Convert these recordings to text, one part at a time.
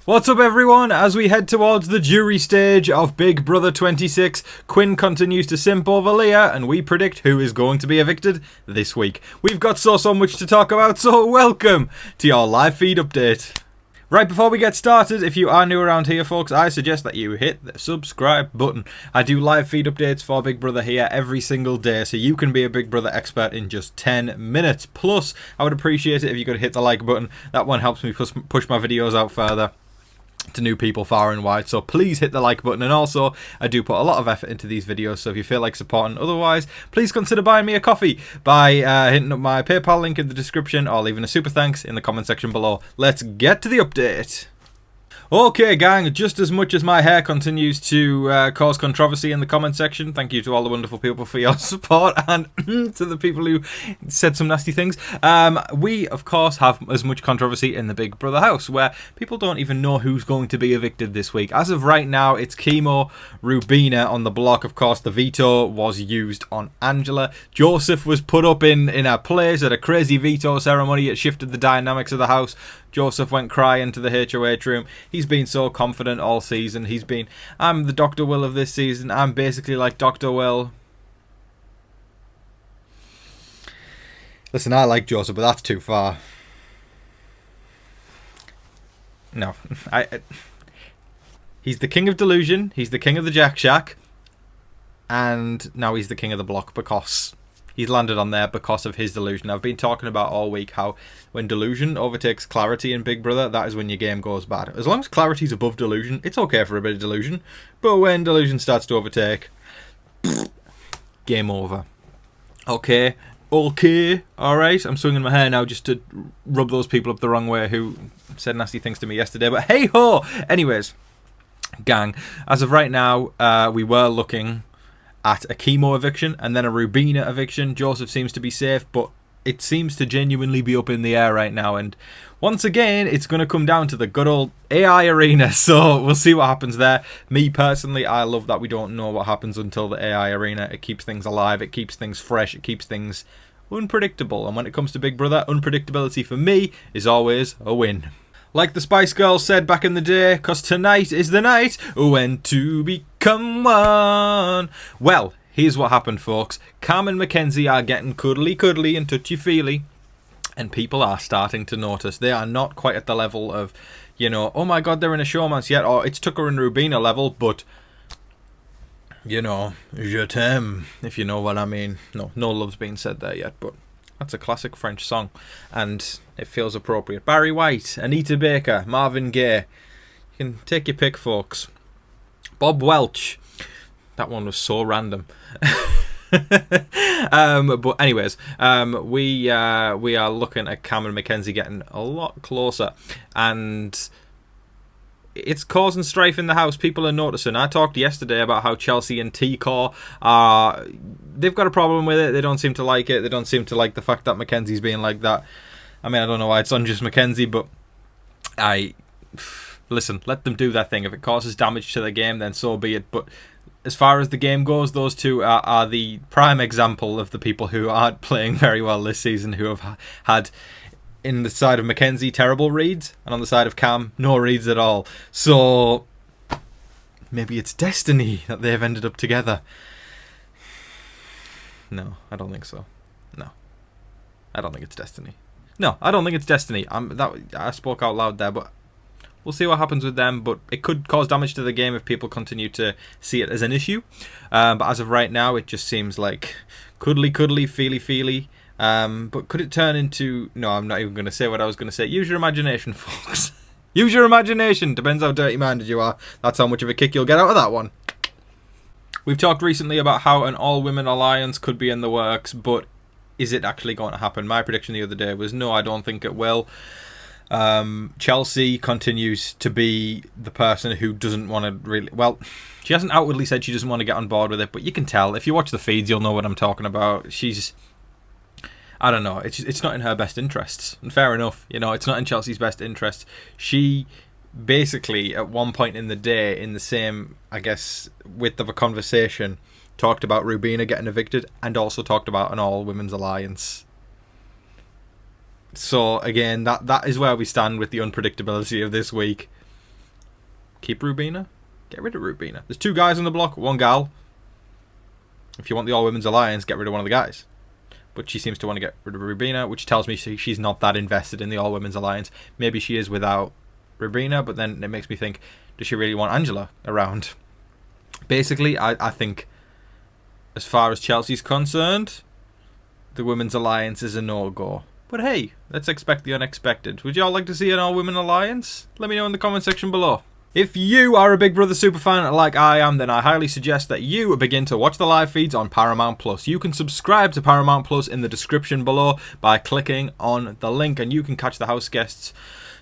What's up everyone? As we head towards the jury stage of Big Brother 26, Quinn continues to simp over Leah and we predict who is going to be evicted this week. We've got so much to talk about, so welcome to your live feed update. Right before we get started, if you are new around here folks, I suggest that you hit the subscribe button. I do live feed updates for Big Brother here every single day, so you can be a Big Brother expert in just 10 minutes. Plus, I would appreciate it if you could hit the like button. That one helps me push my videos out further to new people far and wide, so please hit the like button. And also, I do put a lot of effort into these videos, so if you feel like supporting otherwise, please consider buying me a coffee by hitting up my PayPal link in the description or leaving a super thanks in the comment section below. Let's get to the update. Okay gang, just as much as my hair continues to cause controversy in the comment section, thank you to all the wonderful people for your support and to the people who said some nasty things. We of course have as much controversy in the Big Brother house, where people don't even know who's going to be evicted this week. As of right now, it's Chemo, Rubina on the block. Of course, the veto was used on Angela. Joseph was put up in a place at a crazy veto ceremony. It shifted the dynamics of the house. Joseph went crying to the HOH room. He's been so confident all season. He's been, I'm the Dr. Will of this season. I'm basically like Dr. Will. Listen, I like Joseph, but that's too far. No. He's the king of delusion. He's the king of the Jack Shack. And now he's the king of the block because he's landed on there because of his delusion. I've been talking about all week how when delusion overtakes clarity in Big Brother, that is when your game goes bad. As long as clarity's above delusion, it's okay for a bit of delusion. But when delusion starts to overtake, game over. Okay, alright. I'm swinging my hair now just to rub those people up the wrong way who said nasty things to me yesterday. But hey ho! Anyways, gang, as of right now, we were looking at a Chemo eviction and then a Rubina eviction. Joseph seems to be safe, but it seems to genuinely be up in the air right now. And once again, it's going to come down to the good old AI arena. So we'll see what happens there. Me personally, I love that we don't know what happens until the AI arena. It keeps things alive. It keeps things fresh. It keeps things unpredictable. And when it comes to Big Brother, unpredictability for me is always a win. Like the Spice Girls said back in the day, 'cause tonight is the night when to become one. Well, here's what happened, folks. Cam and Mackenzie are getting cuddly and touchy-feely, and people are starting to notice. They are not quite at the level of, you know, oh my god, they're in a showmance yet, or it's Tucker and Rubina level, but, you know, je t'aime, if you know what I mean. No love's been said there yet, but that's a classic French song, and it feels appropriate. Barry White, Anita Baker, Marvin Gaye. You can take your pick, folks. Bob Welch. That one was so random. But anyways, we are looking at Cam and Mackenzie getting a lot closer, and it's causing strife in the house. People are noticing. I talked yesterday about how Chelsea and T-Core are, they've got a problem with it. They don't seem to like it. They don't seem to like the fact that Mackenzie's being like that. I mean, I don't know why it's on just Mackenzie, but listen, let them do their thing. If it causes damage to the game, then so be it. But as far as the game goes, those two are the prime example of the people who aren't playing very well this season, who have had, in the side of Mackenzie, terrible reads, and on the side of Cam, no reads at all. So maybe it's destiny that they've ended up together. No, I don't think so. No, I don't think it's destiny. No, I don't think it's destiny. I spoke out loud there, but we'll see what happens with them. But it could cause damage to the game if people continue to see it as an issue. But as of right now, it just seems like cuddly, feely. But could it turn into... No, I'm not even going to say what I was going to say. Use your imagination, folks. Use your imagination. Depends how dirty-minded you are. That's how much of a kick you'll get out of that one. We've talked recently about how an all-women alliance could be in the works, but is it actually going to happen? My prediction the other day was no, I don't think it will. Chelsea continues to be the person who doesn't want to really... Well, she hasn't outwardly said she doesn't want to get on board with it, but you can tell. If you watch the feeds, you'll know what I'm talking about. She's... I don't know. It's not in her best interests. And fair enough. You know, it's not in Chelsea's best interests. She basically, at one point in the day, in the same, I guess, width of a conversation, talked about Rubina getting evicted and also talked about an all-women's alliance. So, again, that is where we stand with the unpredictability of this week. Keep Rubina? Get rid of Rubina. There's 2 guys on the block, 1 gal. If you want the all-women's alliance, get rid of one of the guys. But she seems to want to get rid of Rubina, which tells me she's not that invested in the all-women's alliance. Maybe she is without Rubina, but then it makes me think, does she really want Angela around? Basically, I think, as far as Chelsea's concerned, the women's alliance is a no-go. But hey, let's expect the unexpected. Would y'all like to see an all-women alliance? Let me know in the comment section below. If you are a Big Brother superfan like I am, then I highly suggest that you begin to watch the live feeds on Paramount Plus. You can subscribe to Paramount Plus in the description below by clicking on the link, and you can catch the house guests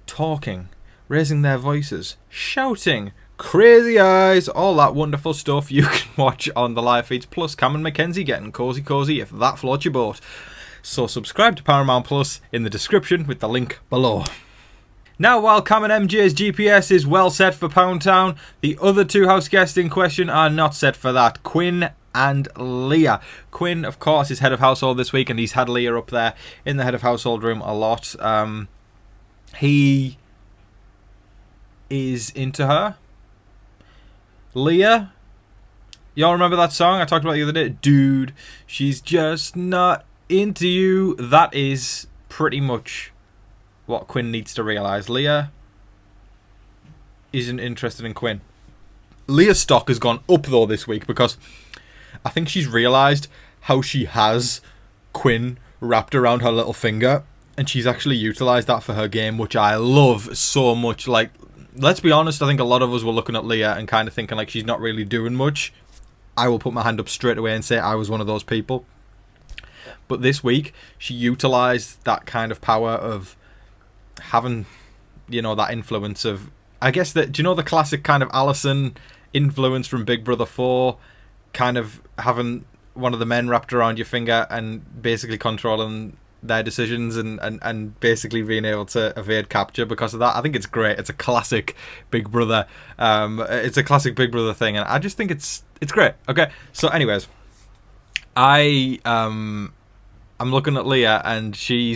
talking, raising their voices, shouting, crazy eyes, all that wonderful stuff you can watch on the live feeds, plus Cam and Mackenzie getting cozy if that floats your boat. So subscribe to Paramount Plus in the description with the link below. Now, while Cam and MJ's GPS is well set for Pound Town, the other 2 house guests in question are not set for that. Quinn and Leah. Quinn, of course, is head of household this week, and he's had Leah up there in the head of household room a lot. He is into her. Leah, y'all remember that song I talked about the other day? Dude, she's just not into you. That is pretty much what Quinn needs to realise. Leah isn't interested in Quinn. Leah's stock has gone up though this week because I think she's realised how she has Quinn wrapped around her little finger, and she's actually utilised that for her game, which I love so much. Like, let's be honest, I think a lot of us were looking at Leah and kind of thinking like she's not really doing much. I will put my hand up straight away and say I was one of those people. But this week, she utilised that kind of power of having, you know, that influence of, I guess that, do you know the classic kind of Alison influence from Big Brother 4, kind of having one of the men wrapped around your finger and basically controlling their decisions and basically being able to evade capture because of that. I think it's great. It's a classic Big Brother. It's a classic Big Brother thing, and I just think it's great. Okay, so anyways, I'm looking at Leah, and she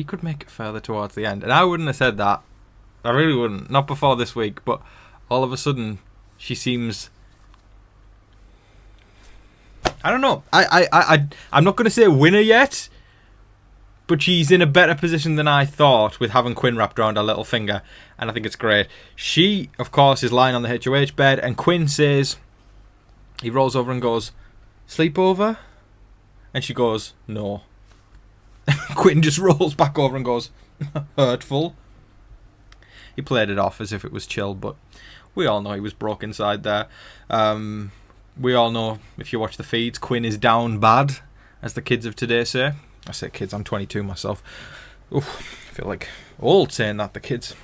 could make it further towards the end, and I wouldn't have said that. I really wouldn't. Not before this week, but all of a sudden she seems, I don't know. I'm not going to say winner yet, but she's in a better position than I thought with having Quinn wrapped around her little finger, and I think it's great. She, of course, is lying on the HOH bed, and Quinn says, he rolls over and goes, "Sleepover?" And she goes, "No." Quinn just rolls back over and goes, "Hurtful." He played it off as if it was chill, but we all know he was broke inside there. We all know, if you watch the feeds, Quinn is down bad, as the kids of today say. I say kids, I'm 22 myself. Oof, I feel like old saying that, the kids.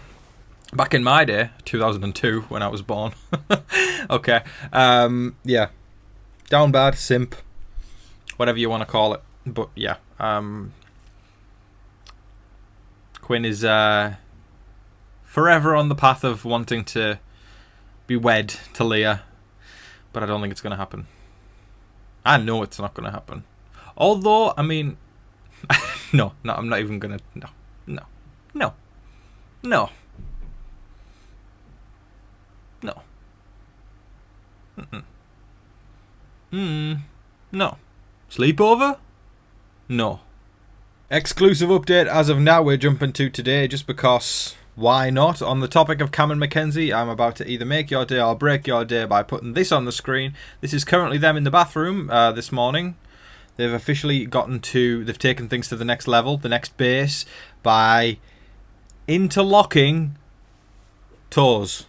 Back in my day, 2002, when I was born. Okay, yeah. Down bad, simp, whatever you want to call it. But yeah, Quinn is forever on the path of wanting to be wed to Leah, but I don't think it's going to happen. I know it's not going to happen. Although, I mean, no, I'm not even going to, no. No. Sleepover? No. Exclusive update as of now, we're jumping to today just because, why not? On the topic of Cam and Mackenzie, I'm about to either make your day or break your day by putting this on the screen. This is currently them in the bathroom this morning. They've officially they've taken things to the next level, the next base, by interlocking toes.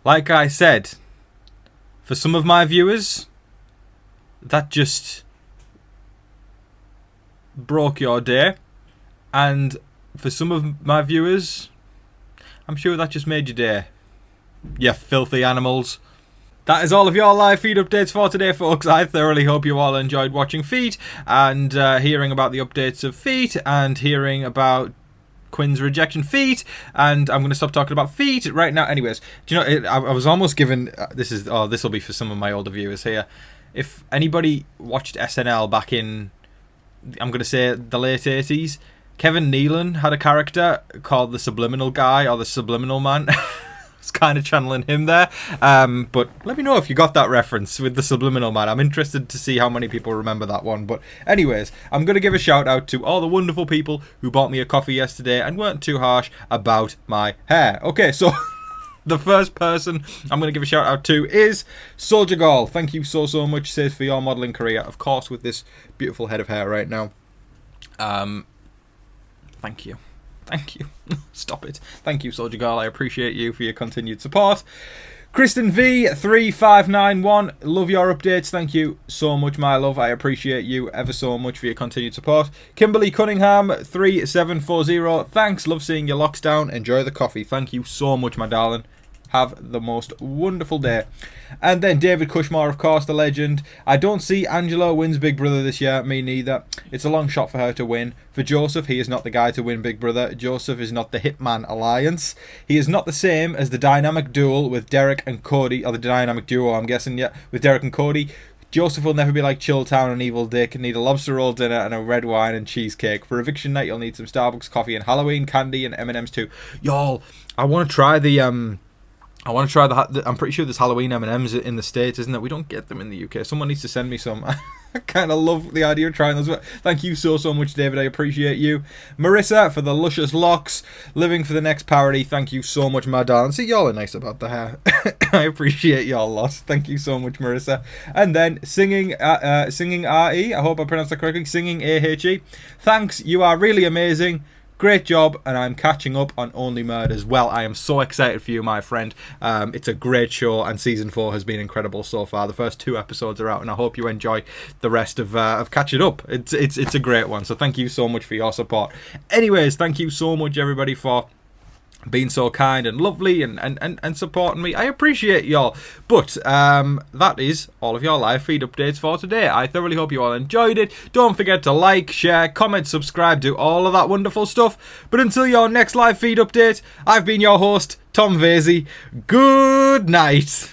Like I said, for some of my viewers, that just broke your day. And for some of my viewers, I'm sure that just made your day. You filthy animals. That is all of your live feed updates for today, folks. I thoroughly hope you all enjoyed watching feed and hearing about the updates of feet and hearing about Quinn's rejection feet, and I'm going to stop talking about feet right now. Anyways, do you know, I was almost given, this will be for some of my older viewers here, if anybody watched SNL back in, I'm going to say, the late 80s, Kevin Nealon had a character called the Subliminal Guy or the Subliminal Man. It's kind of channeling him there. But let me know if you got that reference with the Subliminal Man. I'm interested to see how many people remember that one. But anyways, I'm going to give a shout out to all the wonderful people who bought me a coffee yesterday and weren't too harsh about my hair. Okay, so the first person I'm going to give a shout out to is Soldier Girl. Thank you so much, sis, for your modelling career. Of course, with this beautiful head of hair right now. Thank you. Thank you. Stop it. Thank you, Soldier Girl. I appreciate you for your continued support. Kristen V3591, love your updates. Thank you so much, my love. I appreciate you ever so much for your continued support. Kimberly Cunningham 3740, thanks. Love seeing your locks down. Enjoy the coffee. Thank you so much, my darling. Have the most wonderful day. And then David Cushmore, of course, the legend. I don't see Angela wins Big Brother this year. Me neither. It's a long shot for her to win. For Joseph, he is not the guy to win Big Brother. Joseph is not the Hitman Alliance. He is not the same as the dynamic duel with Derek and Cody, or the dynamic duo, I'm guessing, yeah, with Derek and Cody. Joseph will never be like Chilltown and Evil Dick. Need a lobster roll dinner and a red wine and cheesecake. For eviction night, you'll need some Starbucks coffee and Halloween candy and M&M's too. Y'all, I want to try the I'm pretty sure there's Halloween M&M's in the States, isn't it? We don't get them in the UK. Someone needs to send me some. I kind of love the idea of trying those. Thank you so much, David. I appreciate you. Marissa, for the luscious locks. Living for the next parody. Thank you so much, my darling. See, y'all are nice about the hair. I appreciate y'all lots. Thank you so much, Marissa. And then singing RE. I hope I pronounced that correctly. Singing AHE. Thanks. You are really amazing. Great job, and I'm catching up on Only Murders. Well, I am so excited for you, my friend. It's a great show, and season 4 has been incredible so far. The first 2 episodes are out, and I hope you enjoy the rest of catching up. It's a great one, so thank you so much for your support. Anyways, thank you so much, everybody, for being so kind and lovely and supporting me. I appreciate y'all. But that is all of your live feed updates for today. I thoroughly hope you all enjoyed it. Don't forget to like, share, comment, subscribe, do all of that wonderful stuff. But until your next live feed update, I've been your host, Tom Vasey. Good night.